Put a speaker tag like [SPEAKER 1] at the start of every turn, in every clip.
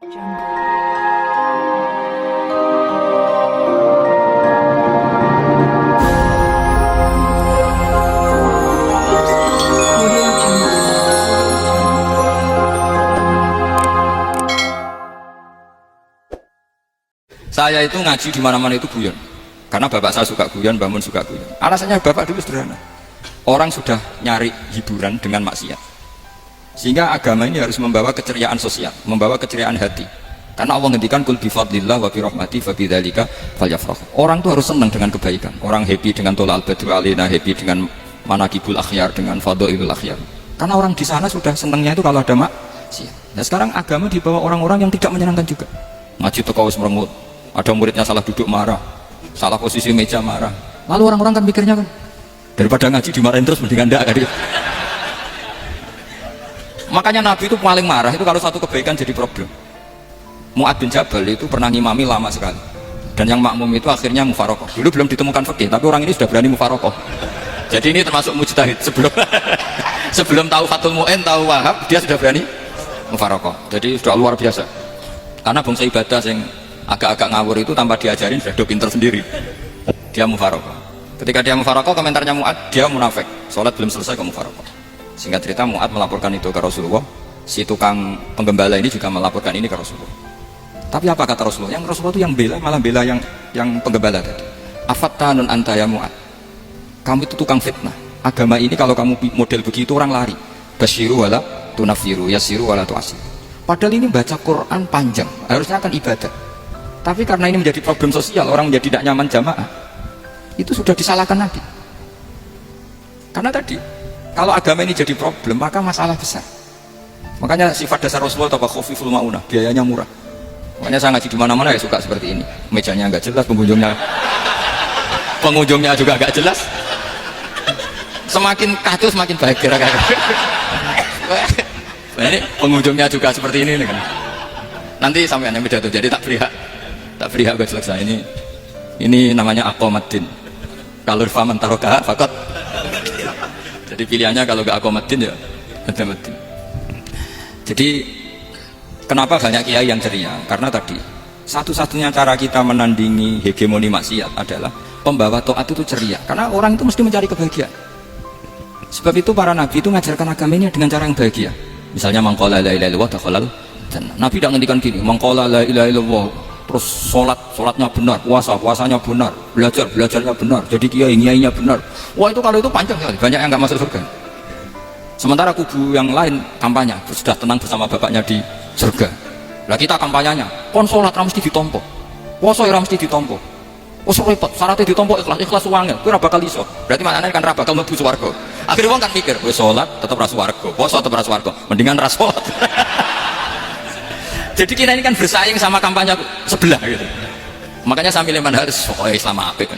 [SPEAKER 1] Saya itu ngaji di mana-mana itu guyon, karena bapak saya suka guyon, bangun suka guyon. Alasannya bapak dulu sederhana, orang sudah nyari hiburan dengan maksiat, sehingga agama ini harus membawa keceriaan sosial, membawa keceriaan hati. Karena Allah ngendikan kul bi fadlillah wa bi rahmati fa bidzalika falyafrahu. Orang tuh harus senang dengan kebaikan. Orang happy dengan tolal badru alaina, happy dengan manaqibul akhyar, dengan fadhailul akhyar. Karena orang di sana sudah senangnya itu kalau ada maksiat. Nah sekarang agama dibawa orang-orang yang tidak menyenangkan juga. Ngaji teko wis merengut. Ada muridnya salah duduk marah, salah posisi meja marah. Lalu orang-orang kan mikirnya kan, daripada ngaji dimarahin terus mendingan enggak kan. Makanya Nabi itu paling marah itu kalau satu kebaikan jadi problem. Mu'ad bin Jabal itu pernah ngimami lama sekali, dan yang makmum itu akhirnya mufarokoh. Dulu belum ditemukan fikih, tapi orang ini sudah berani mufarokoh. Jadi ini termasuk mujtahid. Sebelum tahu Fathul Mu'in, tahu Wahab, dia sudah berani mufarokoh. Jadi sudah luar biasa. Karena bangsa ibadah yang agak-agak ngawur itu tanpa diajarin sudah pinter sendiri. Dia mufarokoh. Ketika dia mufarokoh, komentarnya Mu'ad, dia munafik, sholat belum selesai kok mufarokoh. Singkat cerita Mu'ad melaporkan itu ke Rasulullah. Si tukang penggembala ini juga melaporkan ini ke Rasulullah. Tapi apa kata Rasulullah? Yang Rasulullah itu yang bela, malah bela yang penggembala tadi. Afattanun anta ya Mu'ad, kamu itu tukang fitnah. Agama ini kalau kamu model begitu orang lari. Basyiru wala tunafiru, yasiru wala tu'asir. Padahal ini baca Quran panjang, harusnya akan ibadah. Tapi karena ini menjadi problem sosial, orang menjadi tidak nyaman jamaah, itu sudah disalahkan Nabi. Karena tadi, kalau agama ini jadi problem, maka masalah besar. Makanya sifat dasar Rasulullah atau khufiful ma'unah, biayanya murah. Makanya saya ngaji di mana-mana ya suka seperti ini. Mejanya nggak jelas, pengunjungnya juga nggak jelas. Semakin kacau semakin baik kira-kira. Ini pengunjungnya juga seperti ini kan. Nanti sampai yang beda tuh, jadi tak beri hak selesai. Ini namanya aqomaddin. Kalau faman taroka fakot. Jadi pilihannya kalau gak aqomaddin ya adamuddin. Jadi kenapa banyak kiai yang ceria? Karena tadi satu-satunya cara kita menandingi hegemoni maksiat adalah pembawa taat itu ceria. Karena orang itu mesti mencari kebahagiaan. Sebab itu para nabi itu mengajarkan agama ini dengan cara yang bahagia. Misalnya mangqala la ilaha illallah dakhalal jannah. Nabi tidak ngendikan gini, mangqala la ilaha illallah terus sholatnya benar, puasanya benar, belajarnya benar, jadi kiainya benar. Wah itu kalau itu panjang sekali, banyak yang nggak masuk surga. Sementara kubu yang lain kampanye sudah tenang bersama bapaknya di surga. Lah kita kampanyenya, kon sholat mesti ditompo, puasa mesti ditompo. Repot, syaratnya ditompo ikhlas uangnya, itu ora bakal iso. Berarti maknanya kan ora bakal mlebu swarga. Akhirnya wong kan mikir, wis sholat tetap ra swarga, puasa tetap ra swarga, mendingan ra sholat. Jadi kita ini kan bersaing sama kampanye sebelah gitu. Makanya saya milih manhaj Islam apik.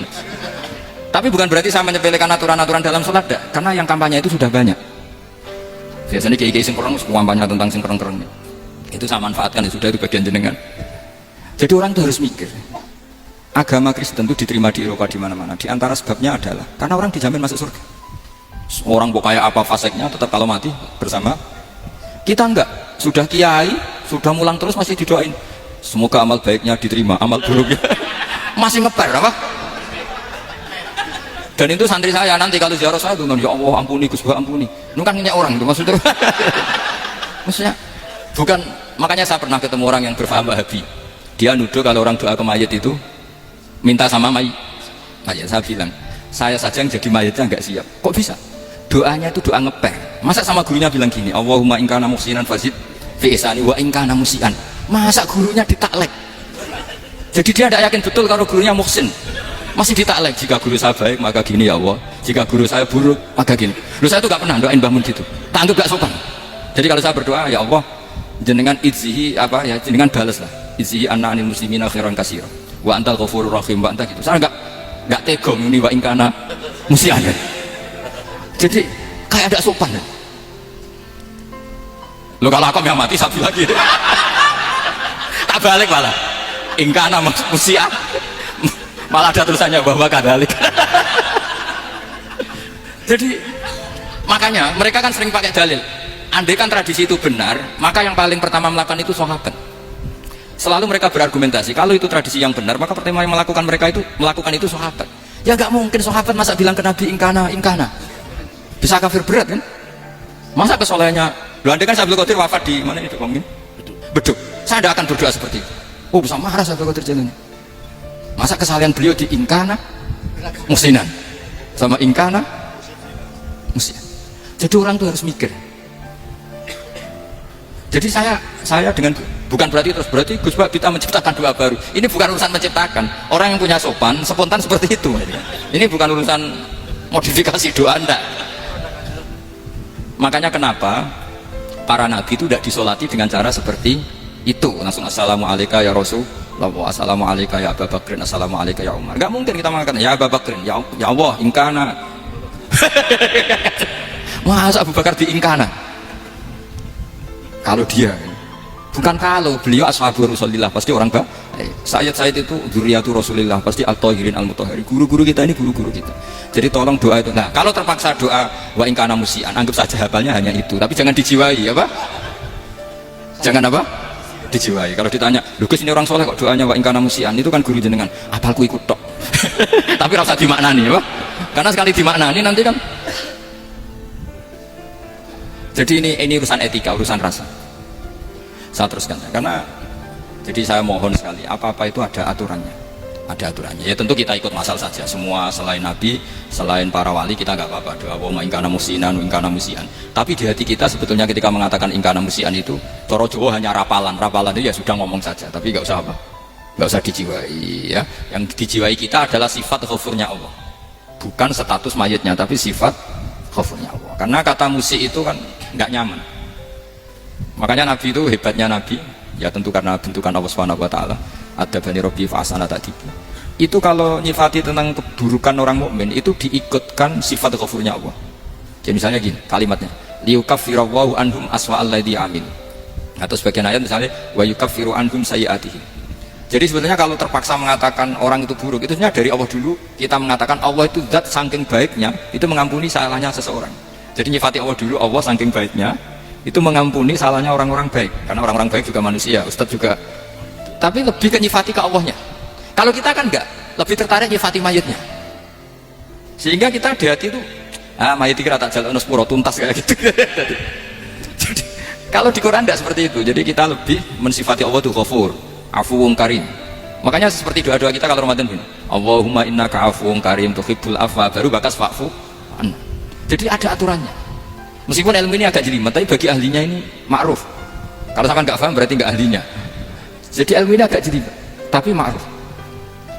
[SPEAKER 1] Tapi bukan berarti saya menyepelekan aturan-aturan dalam sholat, karena yang kampanye itu sudah banyak. Biasanya kiai-kiai sing kurang kampanye tentang sing kereng-kereng. Itu saya manfaatkan, ya sudah, itu bagian jenengan. Jadi orang itu harus mikir. Agama Kristen itu diterima di Eropa di mana-mana. Di antara sebabnya adalah karena orang dijamin masuk surga. Orang kayak apa faseknya tetap kalau mati bersama. Kita enggak, sudah kiai, sudah mulang terus masih didoain. Semoga amal baiknya diterima, amal buruknya masih ngeper apa? Dan itu santri saya nanti kalau ziarah saya bilang, ya Allah ampuni Gus, ampuni. Itu kan nanya orang itu maksudnya. Maksudnya bukan, makanya saya pernah ketemu orang yang berfaham Wahabi. Dia nuduh kalau orang doa ke mayat itu minta sama mayat. Saya bilang, saya saja yang jadi mayatnya nggak siap. Kok bisa? Doanya itu doa ngeper. Masa sama gurunya bilang gini, Allahumma in kana muhsinan fazid fi ihsani wa in kana musian. Masa gurunya ditaklek? Jadi dia tidak yakin betul kalau gurunya muhsin. Masih ditaklek, jika guru saya baik maka gini ya Allah, jika guru saya buruk maka gini. Lu saya tuh gak pernah doain bangun gitu. Tak anggap gak sopan. Jadi kalau saya berdoa, ya Allah, jenengan idzihi apa ya, jenengan balas lah. Idzihi anna anil muslimina khairan katsira. Wa antal ghafurur rahim, wa anta gitu. Saya enggak tegong ini wa in kana musian. Jadi kayak ada sopan. Lo kalau aku yang mati satu lagi. Tak balik malah. Ingkana musian. Malah ada tulisannya bahwa kadalik. Jadi makanya mereka kan sering pakai dalil. Andai kan tradisi itu benar, maka yang paling pertama melakukan itu sahabat. Selalu mereka berargumentasi, kalau itu tradisi yang benar, maka pertama yang melakukan itu sahabat. Ya nggak mungkin sahabat masa bilang ke Nabi ingkana. Bisa kafir berat kan? Masa kesolehannya, lu andai kan Abdul Qadir wafat di mana itu mungkin? Beduk. Saya tidak akan berdoa seperti itu. Oh bisa marah Abdul Qadir jalannya. Masa kesalahan beliau di ingkana musinan sama ingkana musinan. Jadi orang tuh harus mikir. Jadi saya dengan bukan berarti Gus Pak kita menciptakan doa baru. Ini bukan urusan menciptakan. Orang yang punya sopan spontan seperti itu. Ini bukan urusan modifikasi doa Anda. Makanya kenapa para nabi itu tidak disolati dengan cara seperti itu, langsung assalamualaikum ya Rasulullah, assalamualaikum ya Abu Bakrin, assalamualaikum ya Umar. Nggak mungkin kita mengatakan ya Abu Bakrin, ya Allah ingkana. Masa Abu Bakar diingkana? Kalau dia, bukan kalau beliau ashabul Rasulillah pasti orang baik. Sayyid itu dzurriyyatul Rasulillah pasti al-thahirin al-mutahharin. Guru-guru kita ini guru-guru kita. Jadi tolong doa itu. Nah, kalau terpaksa doa wa in kana musian, anggap saja hafalnya hanya itu, tapi jangan dijiwai, apa? Jangan apa? Dijiwai. Kalau ditanya, "Lho Gus, ini orang soleh kok doanya wa in kana musian?" Itu kan guru jenengan, apalku ikut tok. Tapi rasa dimaknani, apa? Karena sekali dimaknani nanti kan. Jadi ini urusan etika, urusan rasa. Saya teruskan, karena jadi saya mohon sekali, apa-apa itu ada aturannya. Ada aturannya. Ya tentu kita ikut masal saja. Semua selain Nabi, selain para wali kita nggak apa-apa doa wa ingkana musian, ingkana musian. Tapi di hati kita sebetulnya ketika mengatakan ingkana musian itu, coro Jawa hanya rapalan itu ya sudah ngomong saja. Tapi nggak usah apa, nggak usah dijiwai. Ya, yang dijiwai kita adalah sifat ghafurnya Allah, bukan status mayitnya, tapi sifat ghafurnya Allah. Karena kata musi itu kan nggak nyaman. Makanya Nabi itu hebatnya Nabi, ya tentu karena bentukan Allah Subhanahu wa taala. Ada bani Rabbi fa'asana ta'dibu. Itu kalau nyifati tentang keburukan orang mukmin itu diikutkan sifat ghafurnya Allah. Jadi misalnya gini kalimatnya, liyukaffirallahu anhum aswa'al ladzi amil. Atau sebagian ayat misalnya wa yukaffiru anhum sayyi'atihim. Jadi sebetulnya kalau terpaksa mengatakan orang itu buruk, itu sebenarnya dari Allah dulu kita mengatakan Allah itu zat saking baiknya itu mengampuni salahnya seseorang. Jadi nyifati Allah dulu, Allah saking baiknya itu mengampuni salahnya orang-orang baik, karena orang-orang baik juga manusia, Ustadz juga, tapi lebih ke nyifati ke Allahnya. Kalau kita kan enggak, lebih tertarik nyifati mayitnya, sehingga kita di hati itu mayit kira tak jalan sepuro tuntas kayak gitu. Jadi kalau di Quran enggak seperti itu. Jadi kita lebih mensifati Allah itu ghafur, afuwun karim. Makanya seperti doa-doa kita kalau Ramadan ini, Allahumma innaka afuwun karim tuhibbul afwa, baru bakas fa'fu anna. Jadi ada aturannya. Meskipun ilmu ini agak jelimet, tapi bagi ahlinya ini ma'ruf. Kalau sampai nggak paham berarti nggak ahlinya. Jadi ilmu ini agak jelimet, tapi ma'ruf.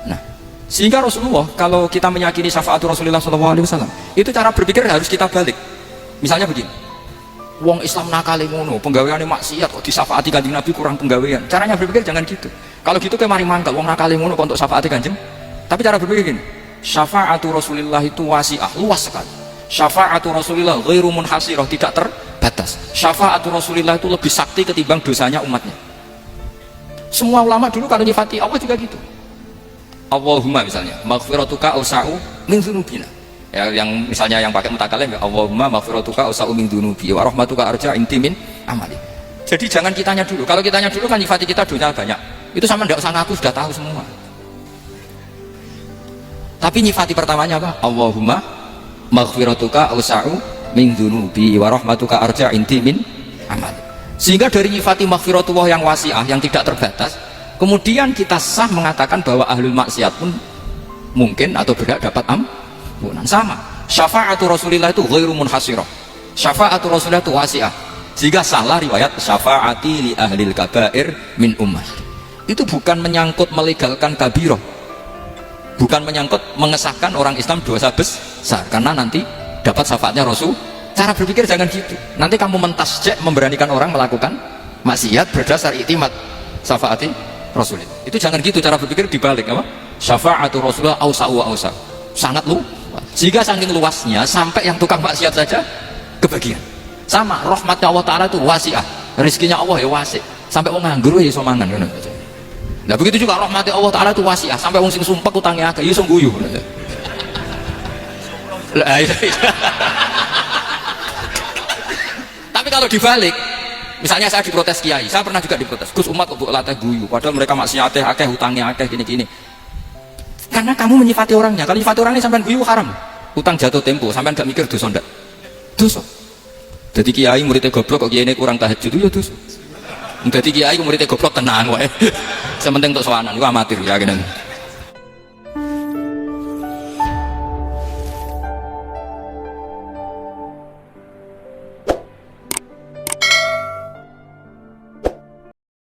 [SPEAKER 1] Nah, sehingga Rasulullah kalau kita meyakini syafaat Rasulullah SAW, itu cara berpikir harus kita balik. Misalnya begini, wong Islam nakale ngono, penggaweane maksiat kok disyafaati Kanjeng Nabi kurang penggawean. Caranya berpikir jangan gitu. Kalau gitu kayak mari mangkel, wong nakale ngono kok untuk syafaati Kanjeng. Tapi cara berpikir gini, syafaatu Rasulullah itu wasi'ah, luas sekali. Syafaatu Rasulillah ghairu munhasirah, tidak terbatas. Syafaatu Rasulillah itu lebih sakti ketimbang dosanya umatnya. Semua ulama dulu kalau nyifati Allah juga gitu. Allahumma misalnya maghfiratuka ausa'u min dzunubina. Ya, yang misalnya yang pakai mutakalim ya Allahumma maghfiratuka ausa'u min dzunubi wa rahmatuka arja intimin amali. Jadi jangan kitanya dulu. Kalau kitanya dulu kan nyifati kita dosa banyak. Itu sama enggak usah ngaku, sudah tahu semua. Tapi nyifati pertamanya apa? Allahumma maghfiratuka ausa'u min dzunubi wa rahmatuka arja intimin amal. Sehingga dari nyifati maghfiratullah yang wasi'ah, yang tidak terbatas, kemudian kita sah mengatakan bahwa ahlul maksiat pun mungkin atau berhak dapat ampunan. Sama, syafaatu Rasulillah itu ghairu munhasirah, syafaatu Rasulillah itu wasi'ah. Jika salah riwayat syafaati li ahlil kabair min ummah, itu bukan menyangkut melegalkan kabirah, bukan menyangkut mengesahkan orang Islam dosa besar, karena nanti dapat syafaatnya Rasul. Cara berpikir jangan gitu. Nanti kamu mentasjek, memberanikan orang melakukan maksiat berdasar iktimat syafaati Rasul. Itu jangan gitu cara berpikir, dibalik apa? Syafaatu Rasulullah ausa'u wa ausa'. Sangat luas. Jika saking luasnya sampai yang tukang maksiat saja kebagian. Sama, rahmatnya Allah Ta'ala itu wasi'ah. Rizkinya Allah ya wasi'. Sampai orang nganggur ya iso mangan. Nah begitu juga rahmatnya Allah Ta'ala itu wasi'ah. Sampai orang sing sumpah utangnya agak iso guyu. Tapi kalau dibalik, Misalnya saya diprotes kiai, saya pernah juga diprotes, Gus umat kok latih guyu, padahal mereka maksiatnya akeh, hutangnya akeh, gini-gini. Karena kamu menyifati orangnya, kalau menyifati orangnya sampean guyu haram. Utang jatuh tempo, sampean gak mikir dosa ndak? Dosa. Jadi kiai muridnya goblok kok kiai ini kurang tahajud ya dosa. Jadi kiai muridnya goblok tenang wae. Sementing untuk sowanan, itu amatir ya.